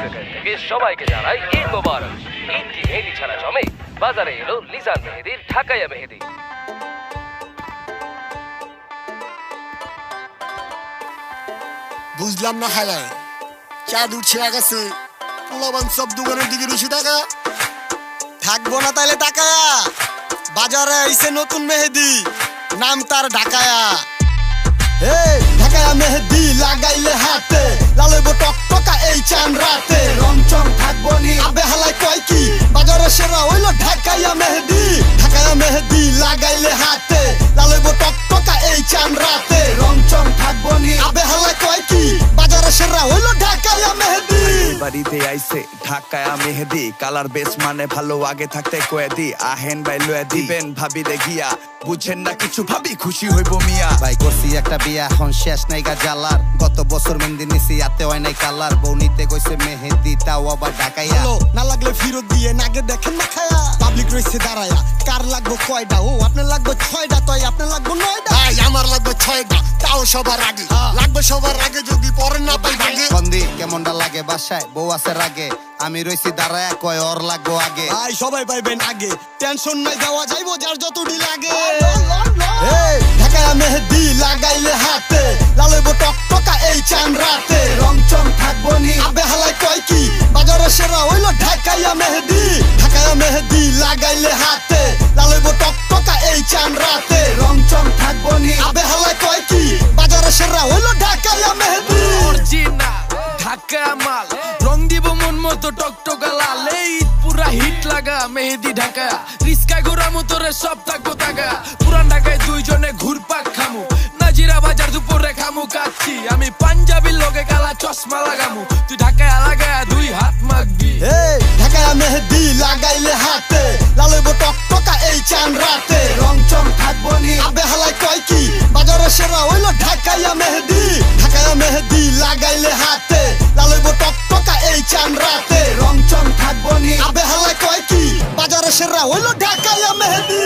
এলাকা থেকে সবাইকে জানাই ঈদ মোবারক। ঈদ কি মেহেদি ছাড়া জমে? বাজারে এলো লিজান মেহেদির ঢাকাইয়া মেহেদি। বুঝলাম না হালায় চাঁদ উঠছে আকাশে, পোলাবান সব দোকানের দিকে রুশি টাকা থাকবো না তাইলে টাকায়া। বাজারে আইছে নতুন মেহেদি, নাম তার ঢাকায়া। ঢাকায়া মেহেদি লাগাইলে হাতে, লালইব টকটকা এই চান রাতে। রংচং থাকবো নি আবে হালাই কয় কি, বাজারে সেরা হইল ঢাকায়া মেহেদি। ঢাকায়া মেহেদি লাগাইলে হাতে, লালইব টকটকা এই চান রাতে। রংচং থাকবো নি আবে হালাই কয় কি, বাজারে সেরা হইল ঢাকায়া মেহেদি। বাড়িতে আইছে ঢাকায়া মেহেদি, কালার বেস মানে ভালো আগে থাকতে কয়ে দি। আহেন ভাই লয়ে দিবেন ভাবি রে গিয়া, বুঝেন না কিছু ভাবি খুশি হইব মিয়া। ভাই করছি একটা বিয়া এখন শেষ নাই গা জ্বালার। গত বছর মেহেদি নিছি আতে হয় নাই কালার। বউ নিতে কইছে মেহেদি তাও আবার ঢাকাইয়া। না লাগলে ফিরত দিয়ে নাগে দেখেন না খায়া। পাবলিক রয়েছে দাঁড়ায়া, কার লাগবো কয়টা? ও আপনার লাগবে 6টা, তাই আপনার লাগবে 9টা। আমার লাগবে 6টা, তাও সবার আগে লাগবে। সবার আগে যদি পরে না পাই ভাগে। বন্দি কেমনটা লাগে বাসায়, বউ আছে রাগে। আমি রইছি দাঁড়ায় কয় ওর লাগবো আগে। ভাই সবাই পাইবেন আগে, টেনশন নাই দেওয়া যাইবো যার যতটি লাগে। ঢাকায়া মেহেদি লাগাইলে হাতে, লালইব টকটকা এই চান রাতে। রংচং থাকবো নি আবে হালাই কয় কি, বাজারে সেরা হইল ঢাকায়া মেহেদি। ঢাকায়া মেহেদি লাগাইলে হাতে, লালইব টকটকা এই চান রাতে। রংচং থাকবো নি আবে হালাই কয় কি, বাজারে সেরা হইল ঢাকায়া মেহেদি। অরিজিনাল ঢাকা মাল, রং দিব মন মতো টকটকা লাল। এই ঈদ পুরা হিট লাগা মেহেদি ঢাকা। রিস্কা ঘোরা মতরে সব থাকবো টাকা। পুরান ঢাকায় দুইজনে ঘুরপাক খামু, নাজিরা বাজার দুপুরে খামু কাচ্ছি। আমি পাঞ্জাবির লগে কালা চশমা লাগামু, তুই ঢাকায় লাগা 2 হাত মাগবি। ঢাকায়া মেহেদি লাগাইলে হাতে, লালইব টকটকা এই চান রাতে। রংচং থাকবো নি আবে হালাই কয় কি, বাজারে সেরা হইল ঢাকায়া মেহেদি। ঢাকায়া মেহেদি লাগাইলে হাতে, লালইব টকটকা এই চান রাতে। রংচং থাকবো নি আবে হালাই কয় কি, বাজারে সেরা হইল ঢাকায়া মেহেদি।